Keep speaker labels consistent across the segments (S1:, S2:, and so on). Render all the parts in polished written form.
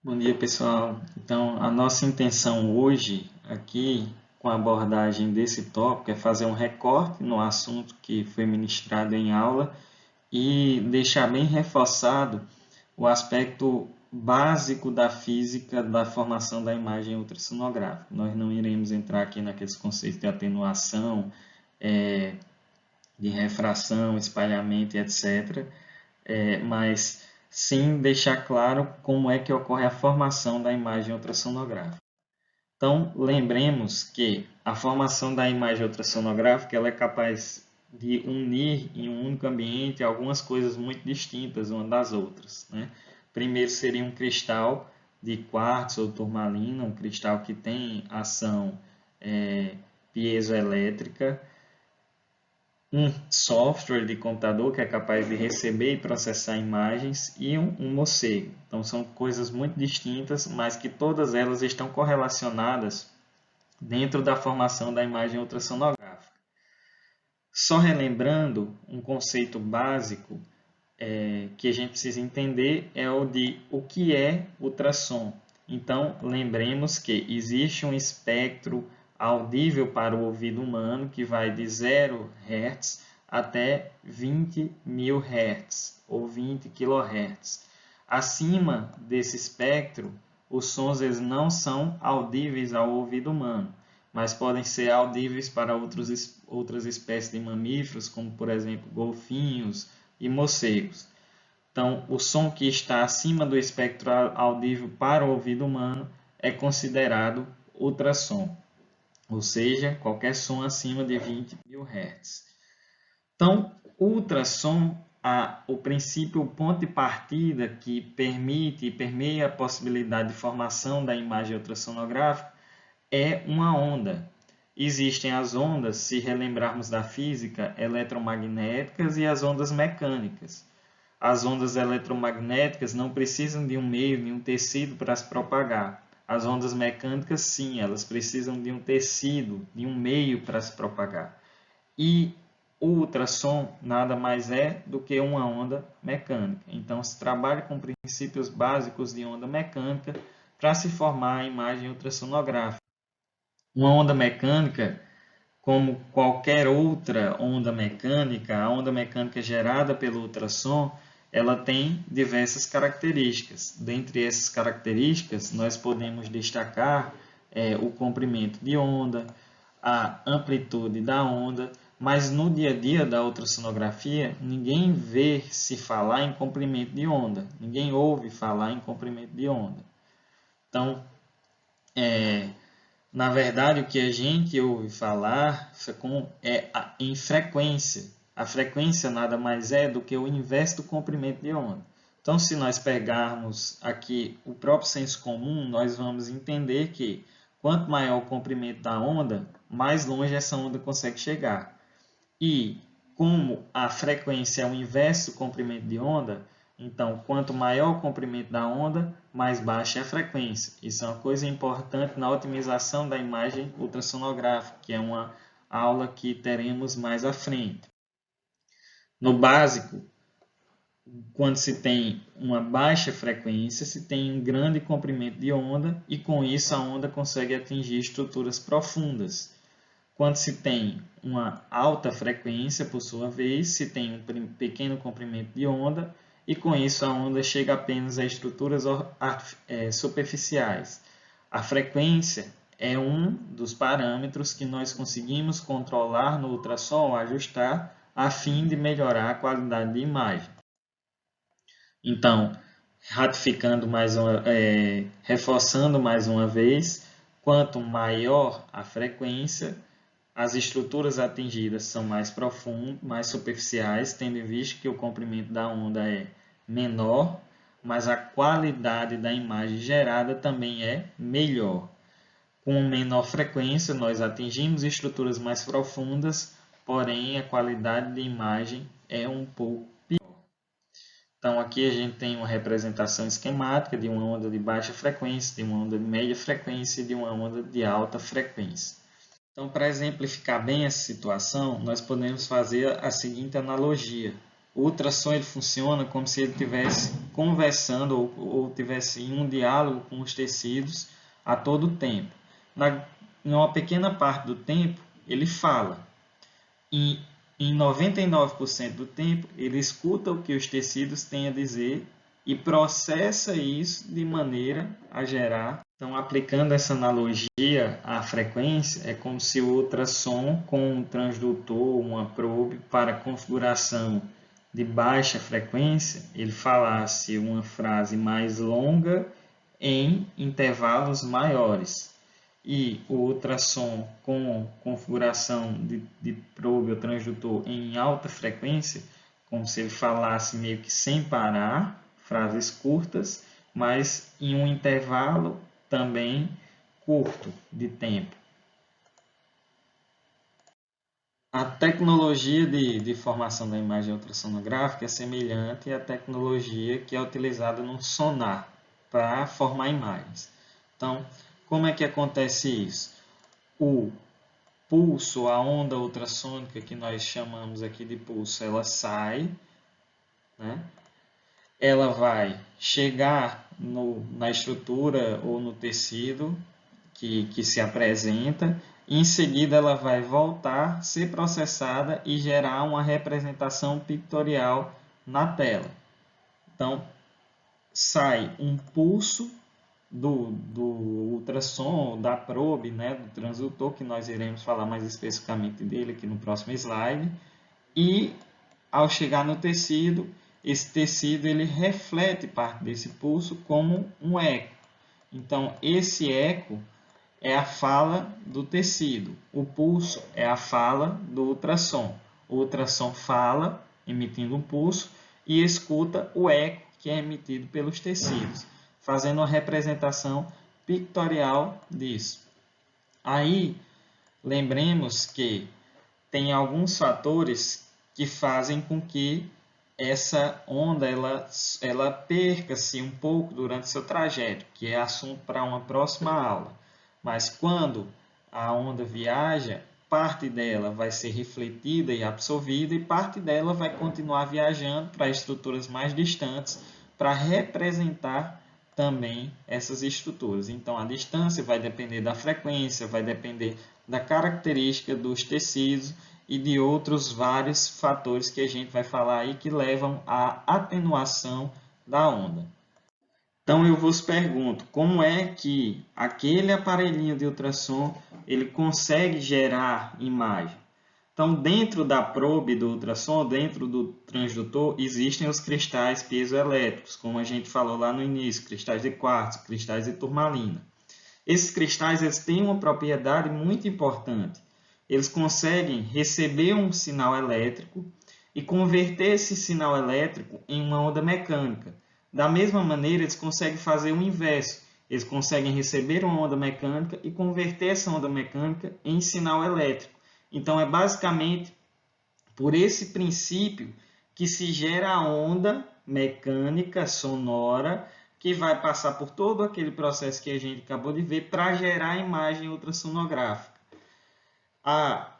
S1: Bom dia, pessoal. Então, a nossa intenção hoje, aqui, com a abordagem desse tópico, é fazer um recorte no assunto que foi ministrado em aula e deixar bem reforçado o aspecto básico da física da formação da imagem ultrassonográfica. Nós não iremos entrar aqui naqueles conceitos de atenuação, de refração, espalhamento, etc., mas sim deixar claro como é que ocorre a formação da imagem ultrassonográfica. Então, lembremos que a formação da imagem ultrassonográfica ela é capaz de unir em um único ambiente algumas coisas muito distintas uma das outras, né? Primeiro seria um cristal de quartzo ou turmalina, um cristal que tem ação piezoelétrica, um software de computador que é capaz de receber e processar imagens e um morcego. Então, são coisas muito distintas, mas que todas elas estão correlacionadas dentro da formação da imagem ultrassonográfica. Só relembrando, um conceito básico que a gente precisa entender é o de o que é ultrassom. Então, lembremos que existe um espectro audível para o ouvido humano que vai de 0 Hz até 20.000 Hz ou 20 kHz. Acima desse espectro, os sons eles não são audíveis ao ouvido humano, mas podem ser audíveis para outras espécies de mamíferos, como por exemplo golfinhos e morcegos. Então, o som que está acima do espectro audível para o ouvido humano é considerado ultrassom, ou seja, qualquer som acima de 20.000 Hz. Então, ultrassom, o princípio, o ponto de partida que permite e permeia a possibilidade de formação da imagem ultrassonográfica é uma onda. Existem as ondas, se relembrarmos da física, eletromagnéticas e as ondas mecânicas. As ondas eletromagnéticas não precisam de um meio, de um tecido para se propagar. As ondas mecânicas, sim, elas precisam de um tecido, de um meio para se propagar. E o ultrassom nada mais é do que uma onda mecânica. Então, se trabalha com princípios básicos de onda mecânica para se formar a imagem ultrassonográfica. Uma onda mecânica, como qualquer outra onda mecânica, a onda mecânica gerada pelo ultrassom, ela tem diversas características. Dentre essas características, nós podemos destacar o comprimento de onda, a amplitude da onda, mas no dia a dia da ultrassonografia, ninguém vê se falar em comprimento de onda, ninguém ouve falar em comprimento de onda. Então, na verdade, o que a gente ouve falar é em frequência. A frequência nada mais é do que o inverso do comprimento de onda. Então, se nós pegarmos aqui o próprio senso comum, nós vamos entender que quanto maior o comprimento da onda, mais longe essa onda consegue chegar. E como a frequência é o inverso do comprimento de onda, então quanto maior o comprimento da onda, mais baixa é a frequência. Isso é uma coisa importante na otimização da imagem ultrassonográfica, que é uma aula que teremos mais à frente. No básico, quando se tem uma baixa frequência, se tem um grande comprimento de onda e com isso a onda consegue atingir estruturas profundas. Quando se tem uma alta frequência, por sua vez, se tem um pequeno comprimento de onda e com isso a onda chega apenas a estruturas superficiais. A frequência é um dos parâmetros que nós conseguimos controlar no ultrassom, ajustar, a fim de melhorar a qualidade de imagem. Então, reforçando mais uma vez, quanto maior a frequência, as estruturas atingidas são mais profundas, mais superficiais, tendo em vista que o comprimento da onda é menor, mas a qualidade da imagem gerada também é melhor. Com menor frequência, nós atingimos estruturas mais profundas, porém a qualidade de imagem é um pouco pior. Então, aqui a gente tem uma representação esquemática de uma onda de baixa frequência, de uma onda de média frequência e de uma onda de alta frequência. Então, para exemplificar bem essa situação, nós podemos fazer a seguinte analogia. O ultrassom ele funciona como se ele estivesse conversando ou tivesse em um diálogo com os tecidos a todo tempo. Em uma pequena parte do tempo, ele fala. E em 99% do tempo, ele escuta o que os tecidos têm a dizer e processa isso de maneira a gerar. Então, aplicando essa analogia à frequência, é como se o ultrassom com um transdutor, uma probe para configuração de baixa frequência, ele falasse uma frase mais longa em intervalos maiores. E o ultrassom com configuração de probe ou transdutor em alta frequência, como se ele falasse meio que sem parar, frases curtas, mas em um intervalo também curto de tempo. A tecnologia de formação da imagem ultrassonográfica é semelhante à tecnologia que é utilizada no sonar para formar imagens. Então, como é que acontece isso? O pulso, a onda ultrassônica que nós chamamos aqui de pulso, ela sai, né? Ela vai chegar na estrutura ou no tecido que se apresenta, e em seguida ela vai voltar, ser processada e gerar uma representação pictorial na tela. Então, sai um pulso do ultrassom, da probe, né, do transdutor, que nós iremos falar mais especificamente dele aqui no próximo slide, e ao chegar no tecido, esse tecido ele reflete parte desse pulso como um eco. Então, esse eco é a fala do tecido, o pulso é a fala do ultrassom. O ultrassom fala, emitindo um pulso, e escuta o eco que é emitido pelos tecidos, fazendo uma representação pictorial disso. Aí, lembremos que tem alguns fatores que fazem com que essa onda ela perca-se um pouco durante seu trajeto, que é assunto para uma próxima aula. Mas quando a onda viaja, parte dela vai ser refletida e absorvida e parte dela vai continuar viajando para estruturas mais distantes para representar também essas estruturas. Então, a distância vai depender da frequência, vai depender da característica dos tecidos e de outros vários fatores que a gente vai falar aí que levam à atenuação da onda. Então eu vos pergunto, como é que aquele aparelhinho de ultrassom ele consegue gerar imagem? Então, dentro da probe do ultrassom, dentro do transdutor, existem os cristais piezoelétricos, como a gente falou lá no início, cristais de quartzo, cristais de turmalina. Esses cristais eles têm uma propriedade muito importante. Eles conseguem receber um sinal elétrico e converter esse sinal elétrico em uma onda mecânica. Da mesma maneira, eles conseguem fazer o inverso. Eles conseguem receber uma onda mecânica e converter essa onda mecânica em sinal elétrico. Então, é basicamente por esse princípio que se gera a onda mecânica sonora que vai passar por todo aquele processo que a gente acabou de ver para gerar a imagem ultrassonográfica.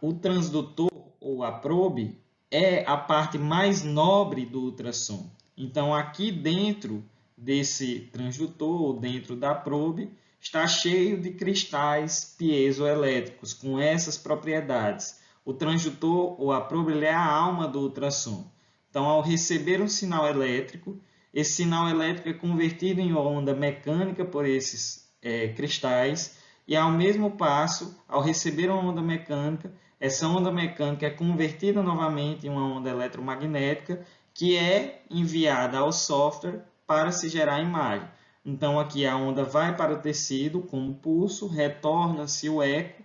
S1: O transdutor ou a probe é a parte mais nobre do ultrassom. Então, aqui dentro desse transdutor ou dentro da probe está cheio de cristais piezoelétricos com essas propriedades. O transdutor ou a probe é a alma do ultrassom. Então, ao receber um sinal elétrico, esse sinal elétrico é convertido em onda mecânica por esses cristais e, ao mesmo passo, ao receber uma onda mecânica, essa onda mecânica é convertida novamente em uma onda eletromagnética que é enviada ao software para se gerar a imagem. Então, aqui a onda vai para o tecido como pulso, retorna-se o eco,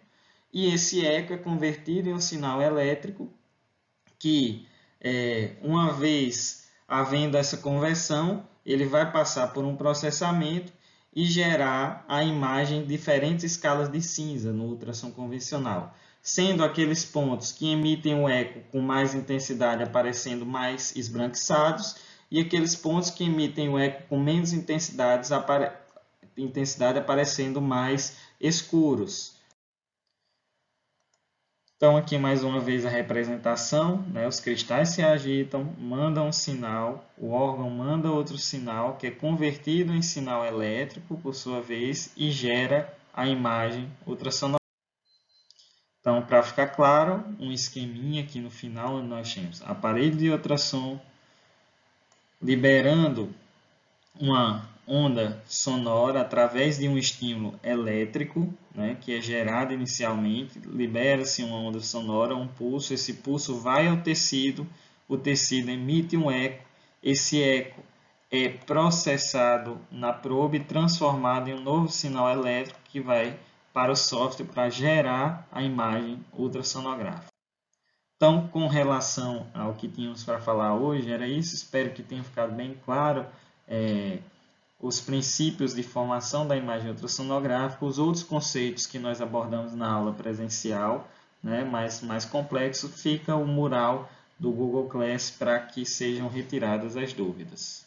S1: e esse eco é convertido em um sinal elétrico que, uma vez havendo essa conversão, ele vai passar por um processamento e gerar a imagem em diferentes escalas de cinza no ultrassom convencional, sendo aqueles pontos que emitem o eco com mais intensidade aparecendo mais esbranquiçados e aqueles pontos que emitem o eco com menos intensidade aparecendo mais escuros. Então, aqui mais uma vez a representação, né? Os cristais se agitam, mandam um sinal, o órgão manda outro sinal, que é convertido em sinal elétrico, por sua vez, e gera a imagem ultrassonográfica. Então, para ficar claro, um esqueminha aqui no final, onde nós temos aparelho de ultrassom liberando uma onda sonora através de um estímulo elétrico, né, que é gerado inicialmente, libera-se uma onda sonora, um pulso, esse pulso vai ao tecido, o tecido emite um eco, esse eco é processado na probe e transformado em um novo sinal elétrico que vai para o software para gerar a imagem ultrassonográfica. Então, com relação ao que tínhamos para falar hoje, era isso. Espero que tenha ficado bem claro os princípios de formação da imagem ultrassonográfica, os outros conceitos que nós abordamos na aula presencial, né, mais complexo, fica o mural do Google Class para que sejam retiradas as dúvidas.